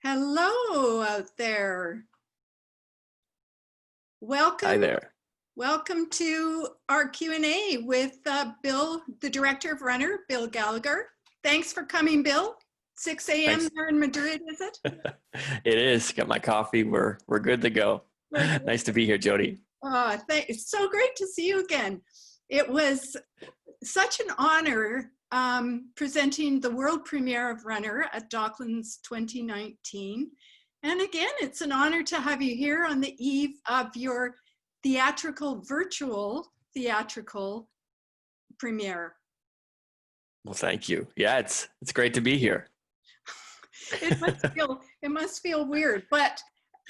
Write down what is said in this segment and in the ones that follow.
Hello out there. Hi Welcome, there. welcome to our Q&A with Bill, the director of Runner, Bill Gallagher. Thanks for coming, Bill. 6 a.m. Thanks. there in Madrid, is it? It is. Got my coffee. We're good to go. We're good. Nice to be here, Jody. It's so great to see you again. It was such an honor presenting the world premiere of Runner at Docklands 2019. And again, it's an honor to have you here on the eve of your virtual theatrical premiere. Well, thank you. Yeah, it's great to be here. It must feel weird, but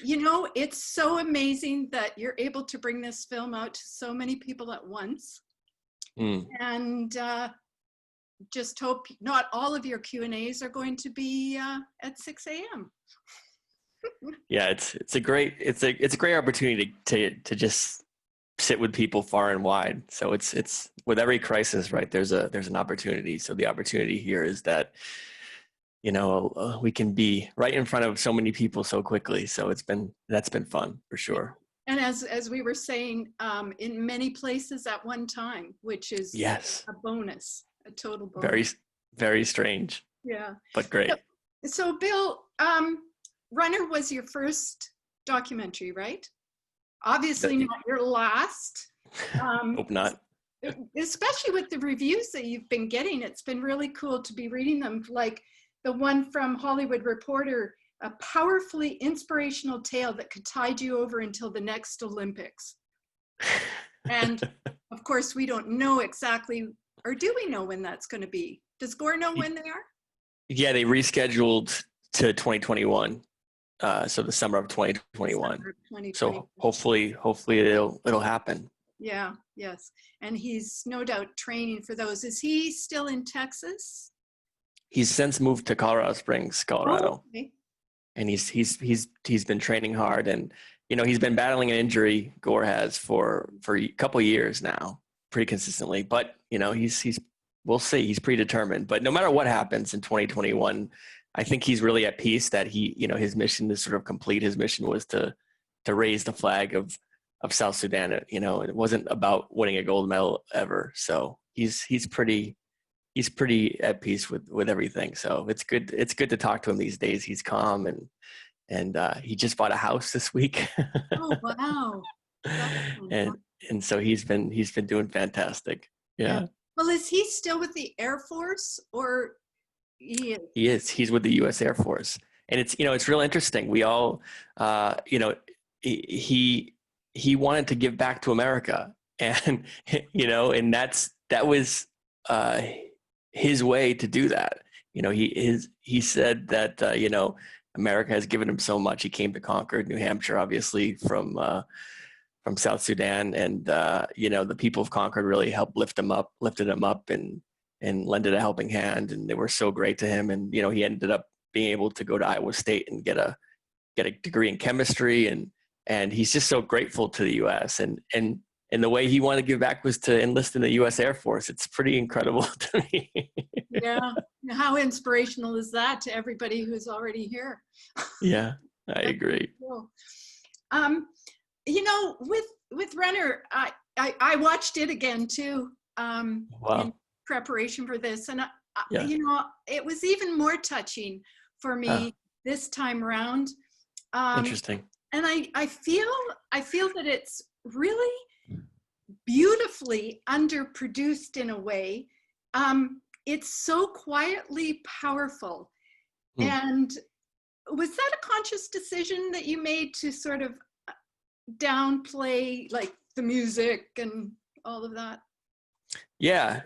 you know, it's so amazing that you're able to bring this film out to so many people at once. And just hope not all of your Q&As are going to be at 6 a.m. Yeah, it's a great opportunity to just sit with people far and wide. So it's with every crisis, right? There's an opportunity. So the opportunity here is that, you know, we can be right in front of so many people so quickly. So that's been fun for sure. And as we were saying, in many places at one time, which is Yes, a bonus, a total bonus. very, very strange. Yeah, but great. So Bill, Runner was your first documentary, right? Obviously not your last. Hope not. Especially with the reviews that you've been getting, it's been really cool to be reading them. Like the one from Hollywood Reporter, a powerfully inspirational tale that could tide you over until the next Olympics. And of course, we don't know exactly, or do we know when that's going to be? Does Gore know when they are? Yeah, they rescheduled to 2021. So the summer of 2021. So hopefully it'll happen. Yeah, yes. And he's no doubt training for those. Is he still in Texas? He's since moved to Colorado Springs, Colorado. Oh, okay. And he's been training hard, and you know, he's been battling an injury, Gore has, for a couple of years now, pretty consistently. But you know, we'll see. He's predetermined. But no matter what happens in 2021, I think he's really at peace that his mission is sort of complete. His mission was to raise the flag of South Sudan. You know, it wasn't about winning a gold medal ever. So he's pretty at peace with everything. So it's good to talk to him these days. He's calm, and he just bought a house this week. Oh, wow. and so he's been doing fantastic. Yeah. Well, is he still with the Air Force, or he is? He is. He's with the U.S. Air Force, and it's real interesting. We all, he wanted to give back to America, and and that was his way to do that. You know, he said that America has given him so much. He came to Concord, New Hampshire, obviously from South Sudan, and the people of Concord really helped lifted him up, and lended a helping hand, and they were so great to him. And he ended up being able to go to Iowa State and get a degree in chemistry, and he's just so grateful to the U.S. and the way he wanted to give back was to enlist in the U.S. Air Force. It's pretty incredible to me. Yeah, how inspirational is that to everybody who's already here? Yeah, I agree. Cool. With Runner, I watched it again too. Wow. In preparation for this, and it was even more touching for me this time around. Interesting. And I feel that it's really beautifully underproduced in a way. It's so quietly powerful. And was that a conscious decision that you made to sort of downplay like the music and all of that? Yeah.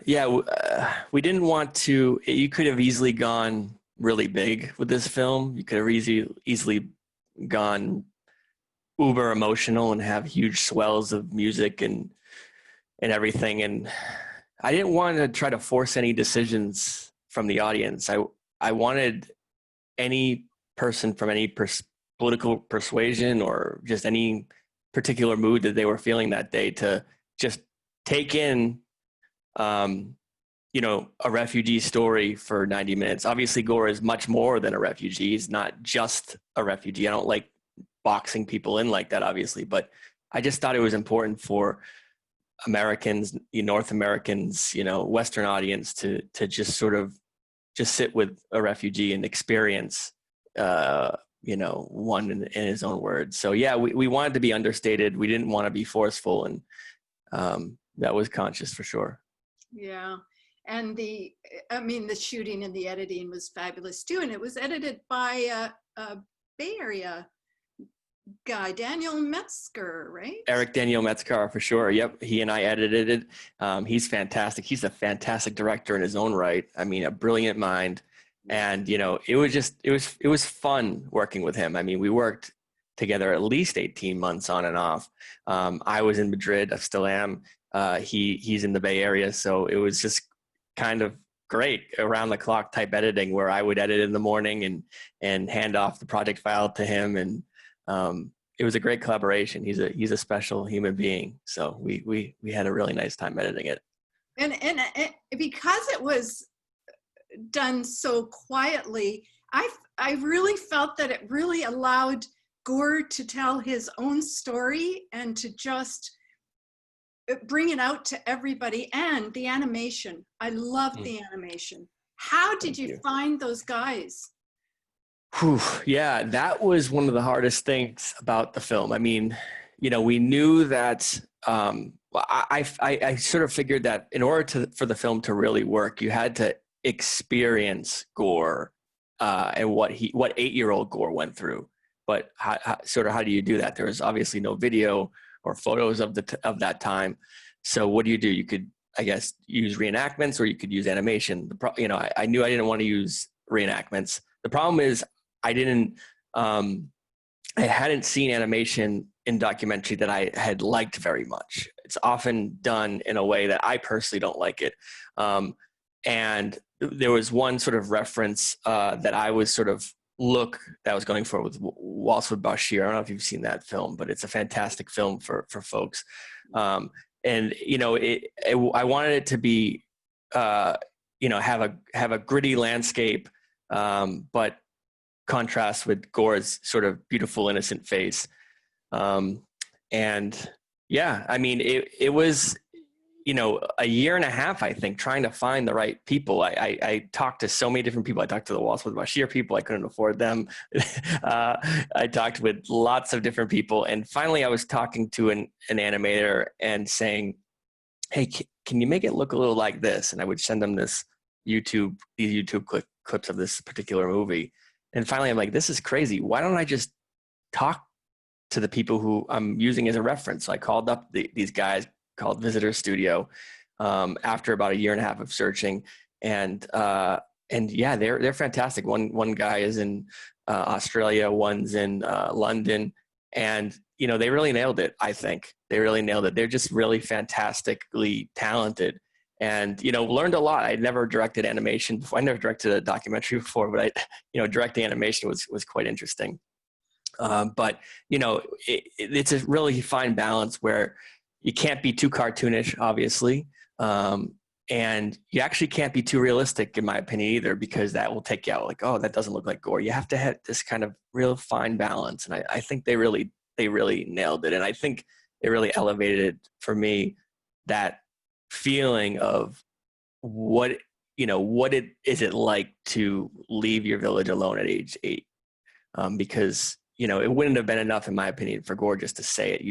We didn't want to. You could have easily gone really big with this film. You could have easily gone uber emotional and have huge swells of music and everything. And I didn't want to try to force any decisions from the audience. I wanted any person from any political persuasion or just any particular mood that they were feeling that day to just take in you know, a refugee story for 90 minutes. Obviously, Gore is much more than a refugee. He's not just a refugee. I don't like boxing people in like that, obviously, but I just thought it was important for Americans, North Americans, you know, Western audience to just sort of just sit with a refugee and experience, you know, one in his own words. So yeah, we wanted to be understated. We didn't want to be forceful, and that was conscious for sure. Yeah. And the shooting and the editing was fabulous too. And it was edited by a Bay Area guy, Daniel Metzger, right? Eric Daniel Metzger, for sure. Yep. He and I edited it. He's fantastic. He's a fantastic director in his own right. I mean, a brilliant mind. And, you know, it was fun working with him. I mean, we worked together at least 18 months on and off. I was in Madrid. I still am. He's in the Bay Area. So it was just kind of great around the clock type editing where I would edit in the morning and hand off the project file to him. And it was a great collaboration. He's a special human being. So we had a really nice time editing it. And because it was done so quietly, I really felt that it really allowed Gore to tell his own story and to just bring it out to everybody. And the animation, I loved the animation. How did you find those guys? Whew, yeah, that was one of the hardest things about the film. I mean, you know, we knew that I sort of figured that in order for the film to really work, you had to experience Gore and what 8-year-old Gore went through. But how do you do that? There was obviously no video or photos of that time. So what do? You could, I guess, use reenactments, or you could use animation. You know, I knew I didn't want to use reenactments. The problem is I hadn't seen animation in documentary that I had liked very much. It's often done in a way that I personally don't like it. And there was one sort of reference that I was sort of that I was going for with Waltz with Bashir. I don't know if you've seen that film, but it's a fantastic film for folks. And you know, I wanted it to be, you know, have a gritty landscape, but contrast with Gore's sort of beautiful, innocent face. And yeah, I mean, it was, you know, a year and a half, I think, trying to find the right people. I talked to so many different people. I talked to the Waltz with Bashir people. I couldn't afford them. I talked with lots of different people. And finally, I was talking to an animator and saying, hey, can you make it look a little like this? And I would send them these YouTube clips of this particular movie. And finally, I'm like, this is crazy. Why don't I just talk to the people who I'm using as a reference? So I called up these guys called Visitor Studio after about a year and a half of searching. And yeah, they're fantastic. One guy is in Australia, one's in London. And, you know, they really nailed it, I think. They really nailed it. They're just really fantastically talented. And, you know, learned a lot. I'd never directed animation before. I never directed a documentary before, but directing animation was quite interesting. But, you know, it's a really fine balance where you can't be too cartoonish, obviously. And you actually can't be too realistic, in my opinion, either, because that will take you out. Like, oh, that doesn't look like Gore. You have to have this kind of real fine balance. And I think they really nailed it. And I think it really elevated for me that feeling of what is it like to leave your village alone at age 8? Because, you know, it wouldn't have been enough, in my opinion, for Gore just to say it.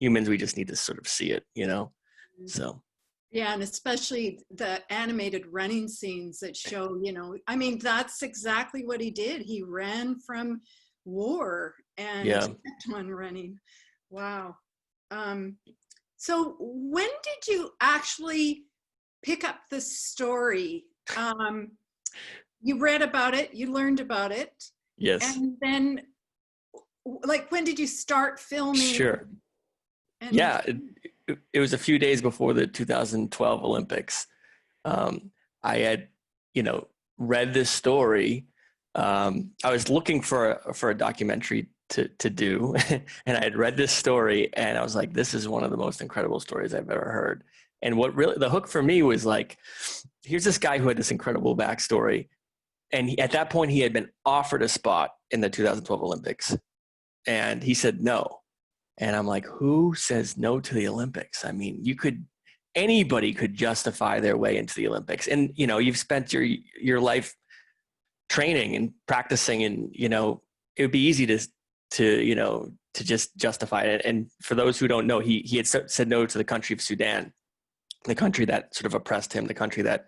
Humans, we just need to sort of see it, you know? So. Yeah, and especially the animated running scenes that show, you know, I mean, that's exactly what he did. He ran from war and kept on running. Wow. So when did you actually pick up the story? You read about it, you learned about it. Yes. And then, like, when did you start filming? Sure. Yeah, it was a few days before the 2012 Olympics. I had, you know, read this story. I was looking for a documentary to do, and I had read this story, and I was like, this is one of the most incredible stories I've ever heard. And what really, the hook for me was like, here's this guy who had this incredible backstory. And at that point, he had been offered a spot in the 2012 Olympics. And he said no. And I'm like, who says no to the Olympics? I mean, anybody could justify their way into the Olympics. And, you know, you've spent your life training and practicing, and, you know, it would be easy to just justify it. And for those who don't know, he had said no to the country of Sudan, the country that sort of oppressed him, the country that,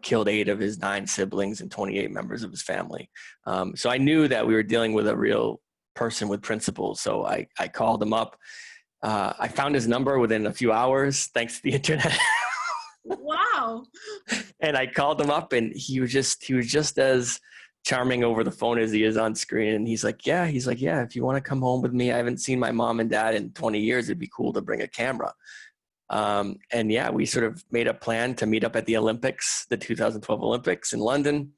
killed 8 of his 9 siblings and 28 members of his family. So I knew that we were dealing with a real person with principles. So I called him up. I found his number within a few hours, thanks to the internet. Wow. And I called him up, and he was just as charming over the phone as he is on screen. And he's like, yeah, if you want to come home with me, I haven't seen my mom and dad in 20 years. It'd be cool to bring a camera. And yeah, we sort of made a plan to meet up at the Olympics, the 2012 Olympics in London.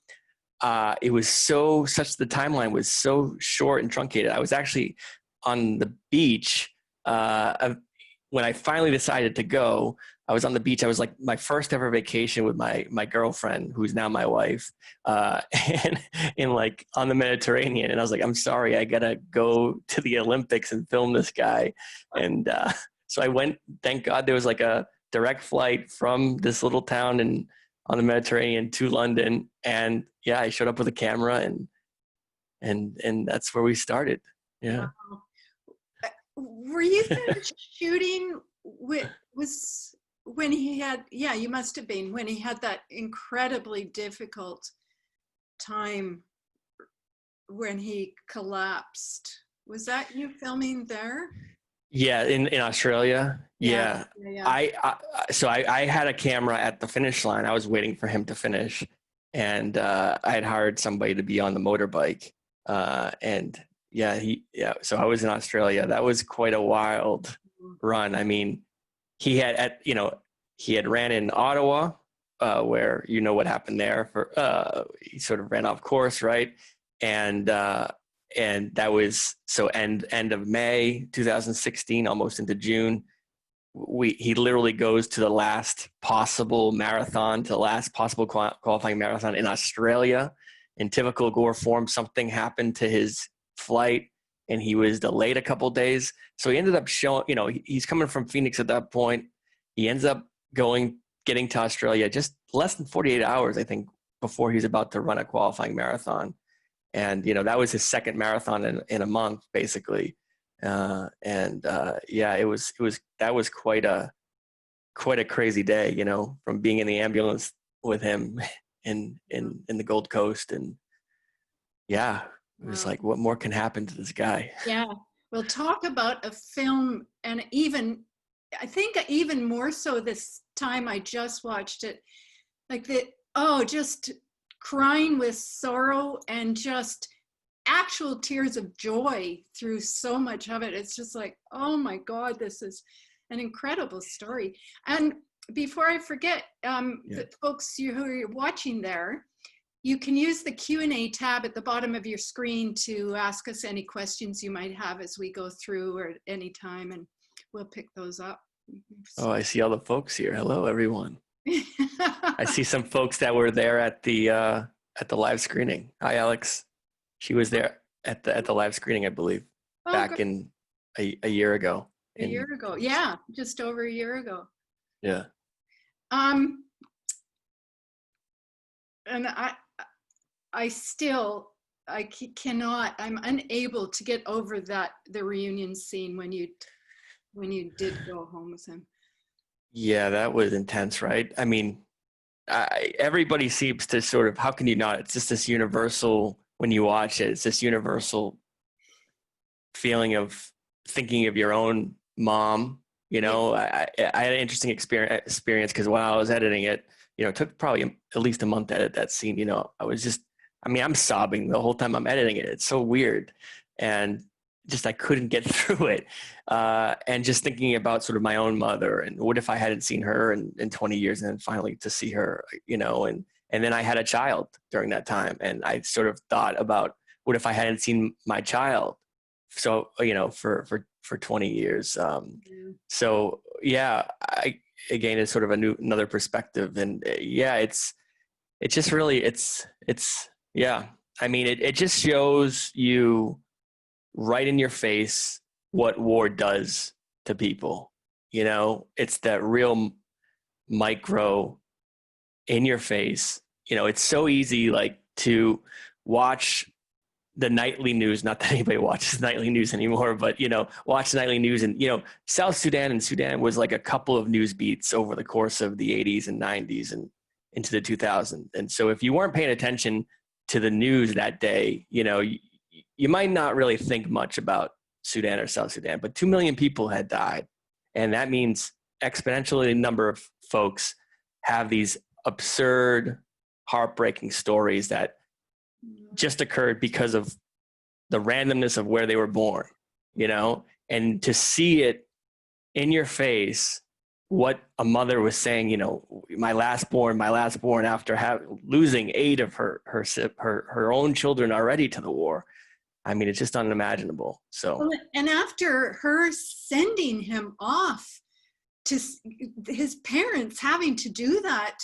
The timeline was so short and truncated. I was actually on the beach when I finally decided to go. I was on the beach. I was like my first ever vacation with my girlfriend, who's now my wife, and on the Mediterranean. And I was like, I'm sorry, I gotta go to the Olympics and film this guy. And so I went. Thank God there was like a direct flight from this little town on the Mediterranean to London. And yeah, I showed up with a camera, and that's where we started. Yeah. Wow. Were you finished shooting when he had, you must have been, when he had that incredibly difficult time when he collapsed. Was that you filming there? Yeah, in Australia. Yeah. I had a camera at the finish line. I was waiting for him to finish, and I had hired somebody to be on the motorbike. So I was in Australia. That was quite a wild run. I mean, he had ran in Ottawa, where you know what happened there. He sort of ran off course, right? And that was end of May 2016, almost into June. He literally goes to the last possible marathon, to the last possible qualifying marathon in Australia. In typical Gore form, something happened to his flight, and he was delayed a couple days. So he ended up he's coming from Phoenix at that point. He ends up getting to Australia just less than 48 hours, I think, before he's about to run a qualifying marathon. And, that was his second marathon in a month, basically. That was quite a crazy day, from being in the ambulance with him in the Gold Coast. And yeah, it was like, what more can happen to this guy? Yeah. We'll talk about a film, and I think even more so this time I just watched it, just crying with sorrow and just actual tears of joy through so much of it. It's just like, oh my God, this is an incredible story. And before I forget, the folks who are watching there, you can use the Q&A tab at the bottom of your screen to ask us any questions you might have as we go through or at any time, and we'll pick those up. Oh, I see all the folks here. Hello, everyone. I see some folks that were there at the live screening. Hi, Alex. She was there at the live screening, I believe, back in a year ago. A year ago, yeah, just over a year ago. Yeah. And I'm unable to get over the reunion scene when you did go home with him. Yeah, that was intense, right? I mean, everybody seems to sort of, how can you not? It's just this universal, when you watch it, it's this universal feeling of thinking of your own mom. I had an interesting experience because while I was editing it, it took probably at least a month to edit that scene. I'm sobbing the whole time I'm editing it. It's so weird. And just, I couldn't get through it. And just thinking about sort of my own mother, and what if I hadn't seen her in 20 years, and then finally to see her, and then I had a child during that time. And I sort of thought about, what if I hadn't seen my child? So, for 20 years. So, yeah, again, it's sort of another perspective. And yeah, it's just really, yeah. I mean, it just shows you right in your face what war does to people. It's that real micro in your face. It's so easy, like, to watch the nightly news. Not that anybody watches nightly news anymore, but watch nightly news, and South Sudan and Sudan was like a couple of news beats over the course of the 80s and 90s and into the 2000s. And so if you weren't paying attention to the news that day, you might not really think much about Sudan or South Sudan, but 2 million people had died. And that means exponentially the number of folks have these absurd, heartbreaking stories that just occurred because of the randomness of where they were born, and to see it in your face, what a mother was saying, my last born after losing 8 of her own children already to the war. I mean, it's just unimaginable. So, and after her sending him off to his parents having to do that,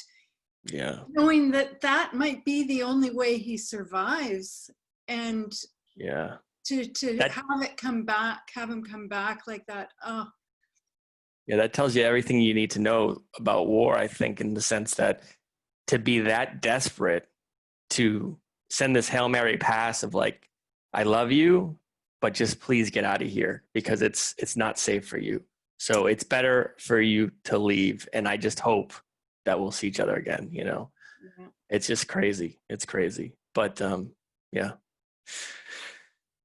yeah, knowing that might be the only way he survives, and yeah, to have him come back like that. Oh, yeah, that tells you everything you need to know about war, I think, in the sense that to be that desperate to send this Hail Mary pass of like, I love you, but just please get out of here because it's not safe for you. So it's better for you to leave. And I just hope that we'll see each other again. yeah. It's just crazy. It's crazy. But yeah.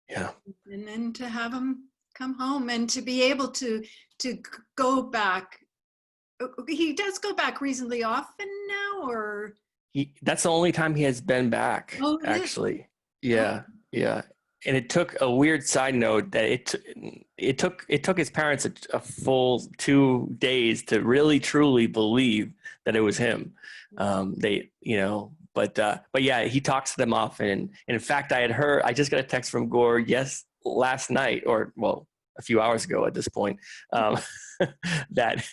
Yeah. And then to have him come home and to be able to go back. He does go back reasonably often now, or that's the only time he has been back, actually. Yeah. Oh. Yeah. And it took a weird side note that it took his parents a full 2 days to really truly believe that it was him. But yeah, he talks to them often. And in fact, I just got a text from Gore last night, or well, a few hours ago at this point, that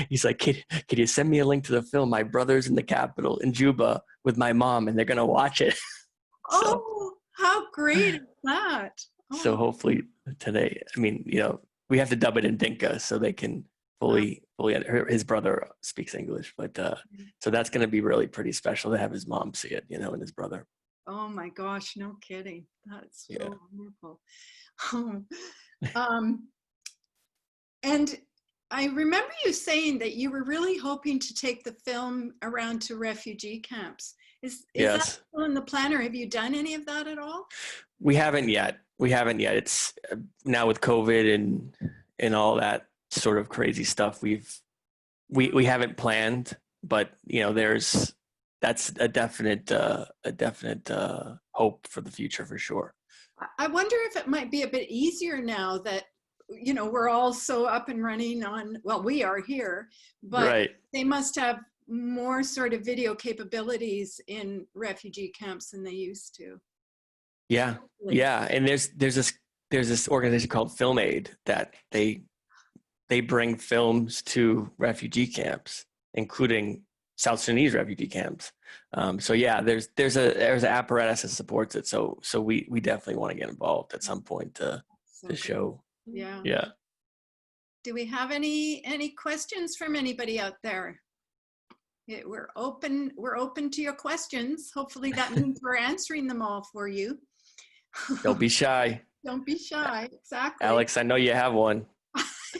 he's like, could you send me a link to the film? My brother's in the capital in Juba with my mom, and they're going to watch it. Oh, how great is that? Oh. So hopefully today, I mean, we have to dub it in Dinka so they can fully, his brother speaks English, but so that's going to be really pretty special to have his mom see it, and his brother. Oh my gosh, no kidding. That's so wonderful. And I remember you saying that you were really hoping to take the film around to refugee camps. Is that still in the plan, or have you done any of that at all? We haven't yet. It's now with COVID and all that sort of crazy stuff. We haven't planned, but that's a definite hope for the future for sure. I wonder if it might be a bit easier now that we're all so up and running we are here, but right. They must have more sort of video capabilities in refugee camps than they used to. Yeah. Yeah. And there's this organization called Film Aid that they bring films to refugee camps, including South Sudanese refugee camps. So yeah, there's an apparatus that supports it. So we definitely want to get involved at some point to show. Yeah. Yeah. Do we have any questions from anybody out there? Yeah, we're open to your questions. Hopefully that means we're answering them all for you. Don't be shy. Don't be shy. Exactly. Alex, I know you have one.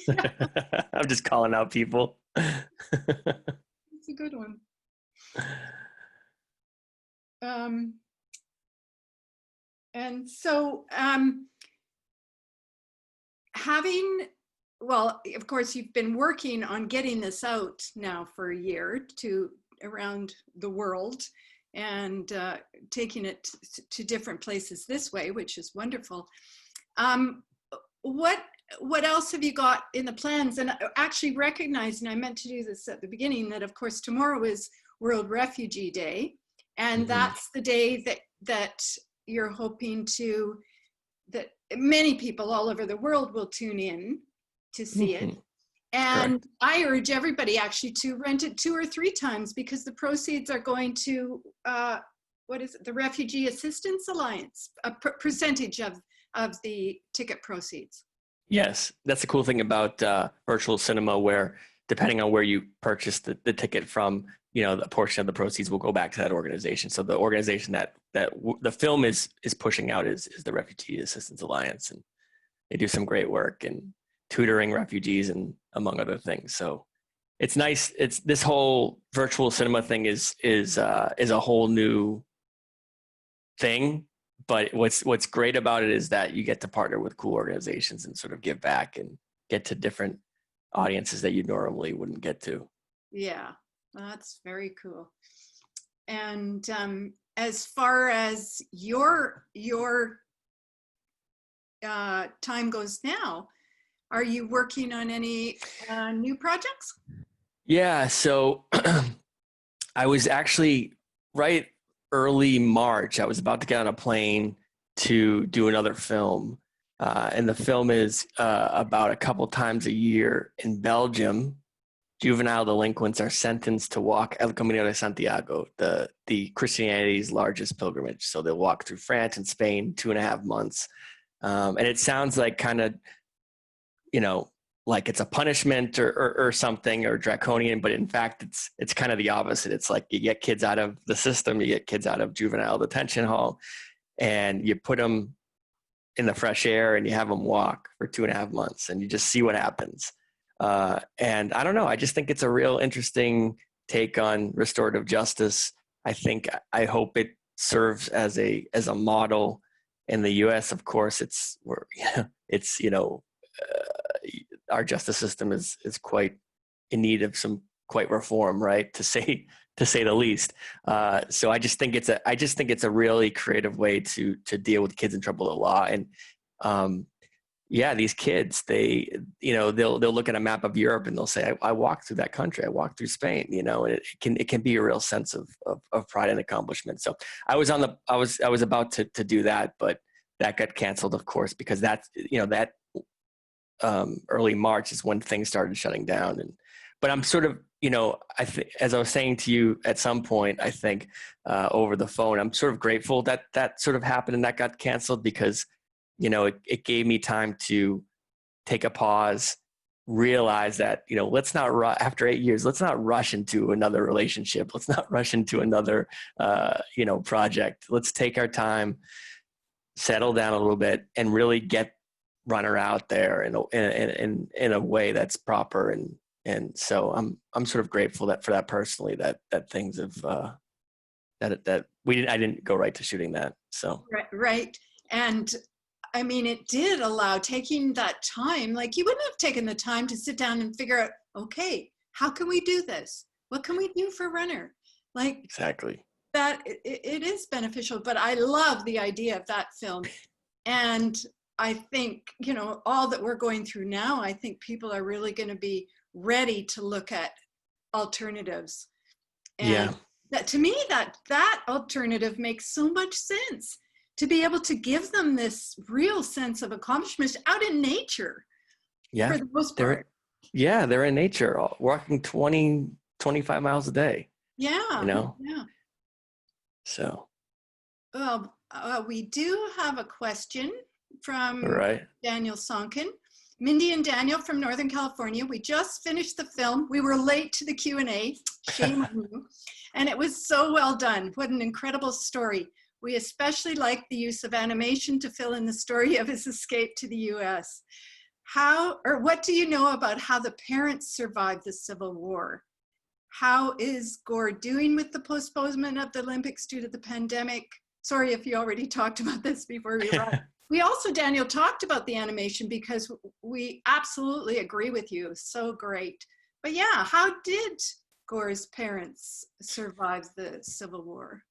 I'm just calling out people. It's a good one. And so of course, you've been working on getting this out now for a year around the world and taking it to different places this way, which is wonderful. What else have you got in the plans? And actually recognizing, I meant to do this at the beginning, that of course tomorrow is World Refugee Day, and that's the day that you're hoping that many people all over the world will tune in to see it. And I urge everybody actually to rent it 2 or 3 times, because the proceeds are going to, what is it? The Refugee Assistance Alliance, a percentage of the ticket proceeds. Yes, that's the cool thing about virtual cinema, where depending on where you purchase the ticket from, you know, the portion of the proceeds will go back to that organization. So the organization that the film is pushing out is the Refugee Assistance Alliance, and they do some great work in tutoring refugees and among other things. So it's nice. It's this whole virtual cinema thing is a whole new thing. But what's great about it is that you get to partner with cool organizations and sort of give back and get to different audiences that you normally wouldn't get to. Yeah, that's very cool. And as far as your time goes now, are you working on any new projects? Yeah, so I was actually right early March. I was about to get on a plane to do another film. And the film is about a couple times a year in Belgium, juvenile delinquents are sentenced to walk El Camino de Santiago, the Christianity's largest pilgrimage. So they'll walk through France and Spain 2.5 months. And it sounds like kind of, you know, like it's a punishment or something, or draconian, but in fact, it's kind of the opposite. It's like you get kids out of the system, you get kids out of juvenile detention hall, and you put them in the fresh air and you have them walk for 2.5 months, and you just see what happens. And I don't know, I just think it's a real interesting take on restorative justice. I hope it serves as a model in the U.S. Of course, it's our justice system is quite in need of some quite reform, right? To say the least. So I just think it's a really creative way to deal with kids in trouble with the law. And these kids, they'll look at a map of Europe and they'll say, I walked through that country, I walked through Spain, and it can be a real sense of pride and accomplishment. So I was about to do that, but that got canceled, of course, because that early March is when things started shutting down. But I'm sort of, as I was saying to you at some point, I think over the phone, I'm sort of grateful that sort of happened and that got canceled, because, it gave me time to take a pause, realize that, let's not after 8 years, let's not rush into another relationship. Let's not rush into another, project. Let's take our time, settle down a little bit, and really get Runner out there in a way that's proper. And so I'm sort of grateful for that personally, that things have, I didn't go right to shooting that. So. Right. And I mean, it did allow taking that time. Like, you wouldn't have taken the time to sit down and figure out, okay, how can we do this? What can we do for Runner? Like, exactly. That it is beneficial, but I love the idea of that film. And I think, all that we're going through now, I think people are really going to be ready to look at alternatives. And that, to me, that alternative makes so much sense, to be able to give them this real sense of accomplishment out in nature. Yeah. For the most part. They're in nature, walking 20, 25 miles a day. Yeah. Yeah. So. Well, we do have a question from Daniel Sonkin. Mindy and Daniel from Northern California. We just finished the film. We were late to the Q&A. Shame on you. And it was so well done. What an incredible story. We especially liked the use of animation to fill in the story of his escape to the US. What do you know about how the parents survived the Civil War? How is Gore doing with the postponement of the Olympics due to the pandemic? Sorry if you already talked about this before we arrived. We also, Daniel, talked about the animation because we absolutely agree with you. So great. But yeah, how did Gore's parents survive the Civil War?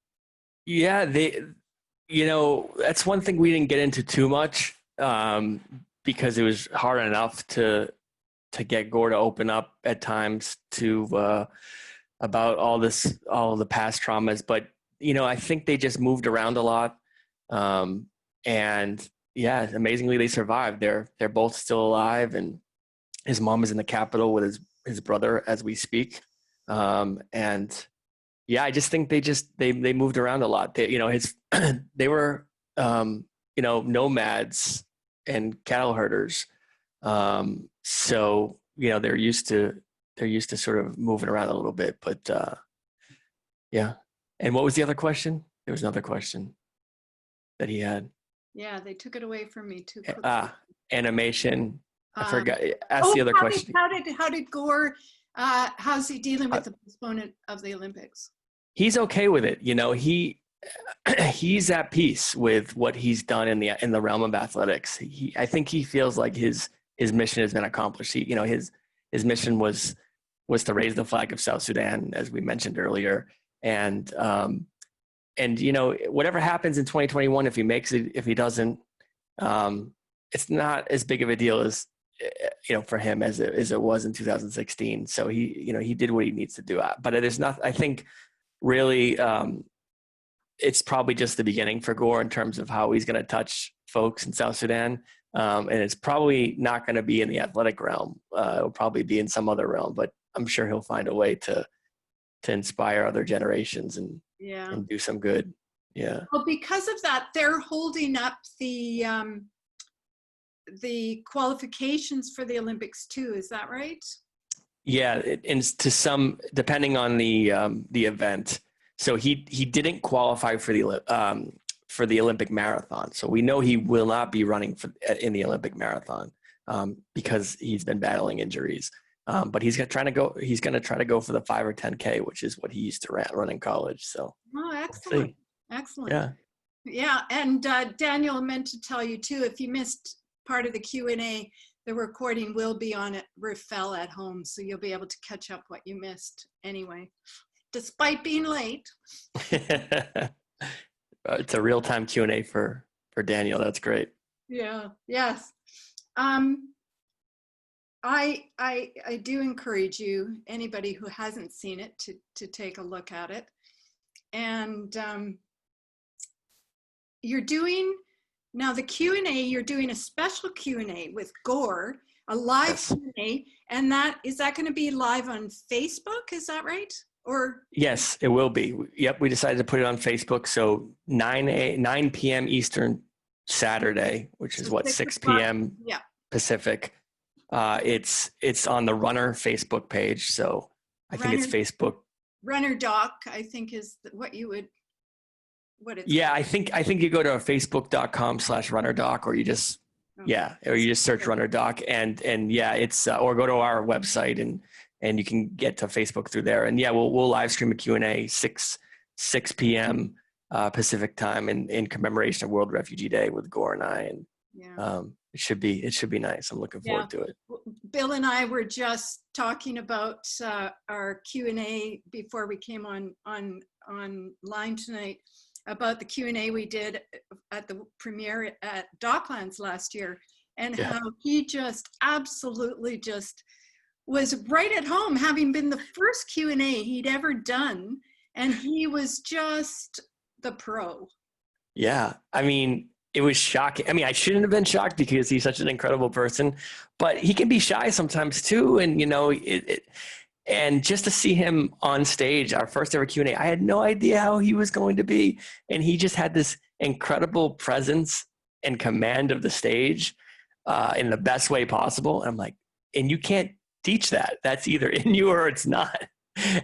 Yeah, that's one thing we didn't get into too much because it was hard enough to get Gore to open up at times to about all the past traumas. But, I think they just moved around a lot. And yeah, amazingly, they survived. They're both still alive, and His mom is in the Capitol with his brother as we speak. And yeah, I just think they moved around a lot. They, they were, nomads and cattle herders. So, they're used to sort of moving around a little bit, but, yeah. And what was the other question? There was another question that he had. Yeah, they took it away from me too quickly. Animation. I forgot. Ask Oh, the other question. How did Gore, how's he dealing with the postponement of the Olympics? He's okay with it. He's at peace with what he's done in the realm of athletics. I think he feels like his mission has been accomplished. His mission was to raise the flag of South Sudan, as we mentioned earlier. And whatever happens in 2021, if he makes it, if he doesn't, it's not as big of a deal as, for him as it was in 2016. So he did what he needs to do. But it is not, I think really, it's probably just the beginning for Gore in terms of how he's going to touch folks in South Sudan. And it's probably not going to be in the athletic realm. It'll probably be in some other realm, but I'm sure he'll find a way to inspire other generations and do some good. Yeah. Well, because of that, they're holding up the qualifications for the Olympics too. Is that right? Yeah, and to some, depending on the event. So he didn't qualify for the Olympic marathon. So we know he will not be running in the Olympic marathon because he's been battling injuries. But he's going to try to go for the 5 or 10K, which is what he used to run in college. So. Oh, excellent. Excellent. Yeah. Yeah. And Daniel, I meant to tell you too, if you missed part of the Q&A, the recording will be on at Rafael at home. So you'll be able to catch up what you missed anyway, despite being late. It's a real-time Q&A for Daniel. That's great. Yeah. Yes. I do encourage you, anybody who hasn't seen it, to take a look at it. And you're doing now the Q&A. You're doing a special Q&A with Gore, a live Q&A, and is that going to be live on Facebook? Is that right? Or yes, it will be. Yep, we decided to put it on Facebook. So 9 p.m. Eastern Saturday, which is 6 p.m. Pacific. It's on the Runner Facebook page. So I think it's Facebook. Runner Doc, I think is what it's. Yeah, I think you go to facebook.com/runnerdoc, or you just, or you just search Runner Doc, and yeah, it's, or go to our website and you can get to Facebook through there. And yeah, we'll live stream a Q&A 6 p.m. Pacific time in commemoration of World Refugee Day with Gore and I. And it should be nice. I'm looking forward to it. Bill and I were just talking about our Q&A before we came online tonight, about the Q&A we did at the premiere at Docklands last year, and how he just absolutely just was right at home, having been the first Q&A he'd ever done, and he was just the pro. Yeah, I mean, it was shocking. I mean, I shouldn't have been shocked because he's such an incredible person, but he can be shy sometimes too. And, and just to see him on stage, our first ever Q&A, I had no idea how he was going to be. And he just had this incredible presence and command of the stage in the best way possible. And I'm like, and you can't teach that. That's either in you or it's not.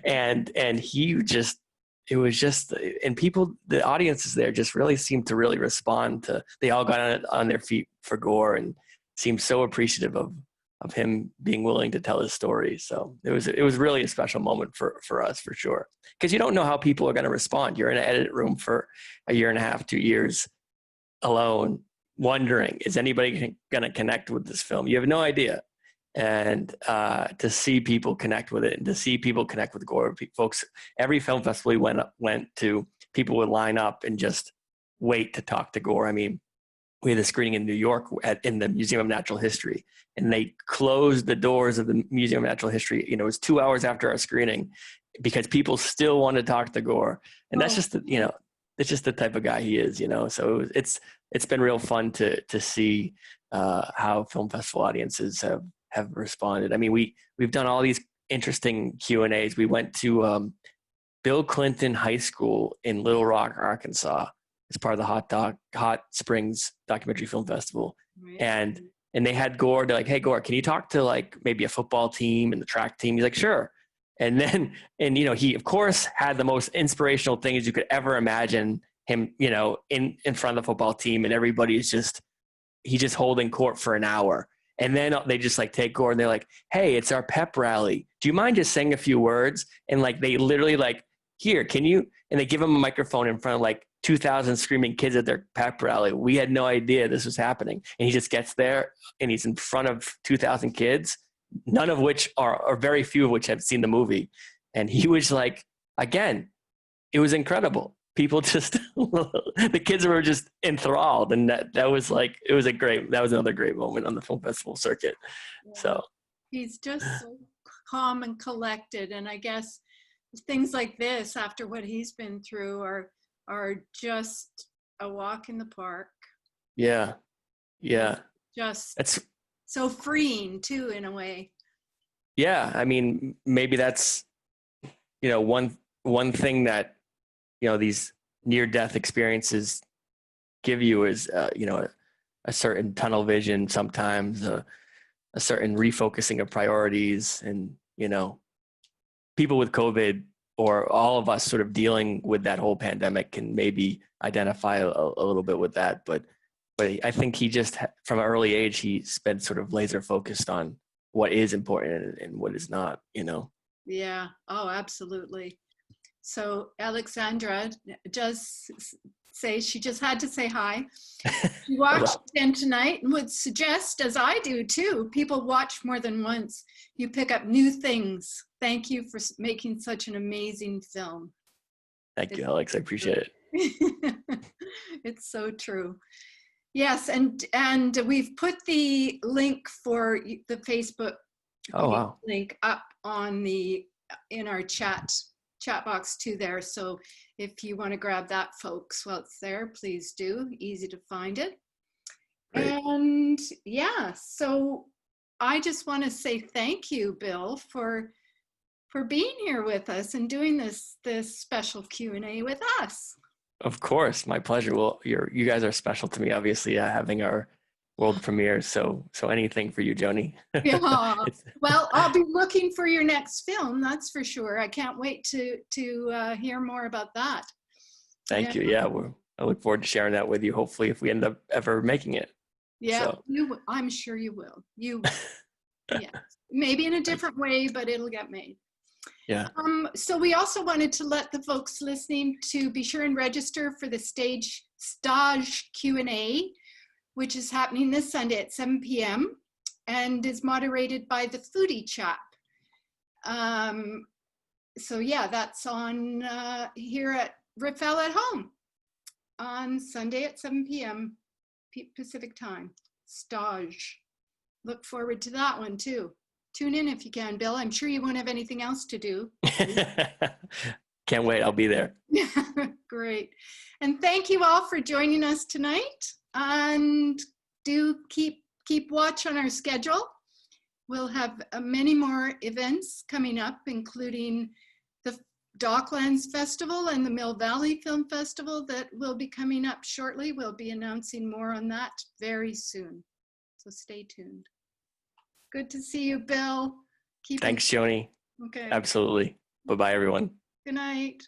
And he just, it was just, and people, the audiences there just really seemed to really respond to, they all got on their feet for Gore and seemed so appreciative of him being willing to tell his story. So it was really a special moment for us, for sure. Because you don't know how people are going to respond. You're in an edit room for a year and a half, 2 years alone, wondering, is anybody going to connect with this film? You have no idea. And to see people connect with it, and to see people connect with Gore, folks, every film festival we went to, people would line up and just wait to talk to Gore. I mean, we had a screening in New York in the Museum of Natural History, and they closed the doors of the Museum of Natural History. It was 2 hours after our screening because people still wanted to talk to Gore. And that's just, it's just the type of guy he is, So it's been real fun to see how film festival audiences have have responded. I mean, we've done all these interesting Q&As. We went to Bill Clinton High School in Little Rock, Arkansas, as part of the Hot Springs Documentary Film Festival. Right. And they had Gore. They're like, "Hey, Gore, can you talk to like maybe a football team and the track team?" He's like, "Sure." And then, and he of course had the most inspirational things you could ever imagine him, in front of the football team, and everybody's he's just holding court for an hour. And then they just like take Gore and they're like, "Hey, it's our pep rally. Do you mind just saying a few words?" And like, they literally like, "Here, can you?" And they give him a microphone in front of like 2,000 screaming kids at their pep rally. We had no idea this was happening. And he just gets there and he's in front of 2,000 kids, none of which or very few of which have seen the movie. And he was like, again, it was incredible. People just, the kids were just enthralled. And that was like, that was another great moment on the film festival circuit. Yeah. So he's just so calm and collected. And I guess things like this, after what he's been through, are just a walk in the park. Yeah. Just so freeing too, in a way. Yeah. I mean, maybe that's, one thing that, these near-death experiences give you is, a certain tunnel vision sometimes, a certain refocusing of priorities. And, people with COVID, or all of us sort of dealing with that whole pandemic, can maybe identify a little bit with that. But I think he just, from an early age, he's been sort of laser focused on what is important and what is not, Yeah. Oh, absolutely. So Alexandra does say she just had to say hi. She watched again tonight and would suggest, as I do too, people watch more than once. You pick up new things. Thank you for making such an amazing film. Thank you, Alex. I appreciate it. It's so true. Yes, and we've put the link for the Facebook link up on in our chat box too there. So if you want to grab that, folks, while it's there, please do. Easy to find it. Great. And yeah, so I just want to say thank you, Bill, for being here with us and doing this special Q&A with us. Of course, my pleasure. Well, you guys are special to me, obviously, having our world premiere. So anything for you, Joni. Yeah. Well, I'll be looking for your next film. That's for sure. I can't wait to hear more about that. Thank you. Yeah, I look forward to sharing that with you. Hopefully, if we end up ever making it. Yeah, I'm sure you will. You, yeah, maybe in a different way, but it'll get made. Yeah. So we also wanted to let the folks listening to be sure and register for the Stage Q&A, which is happening this Sunday at 7 p.m. and is moderated by the Foodie Chap. So yeah, that's on here at Riffel at Home on Sunday at 7 p.m. Pacific time. Stage. Look forward to that one too. Tune in if you can, Bill. I'm sure you won't have anything else to do. Can't wait. I'll be there. Great. And thank you all for joining us tonight. And do keep watch on our schedule. We'll have many more events coming up, including the Docklands Festival and the Mill Valley Film Festival that will be coming up shortly. We'll be announcing more on that very soon. So stay tuned. Good to see you, Bill. Thanks, Joni. Okay. Absolutely. Bye-bye, everyone. Good night.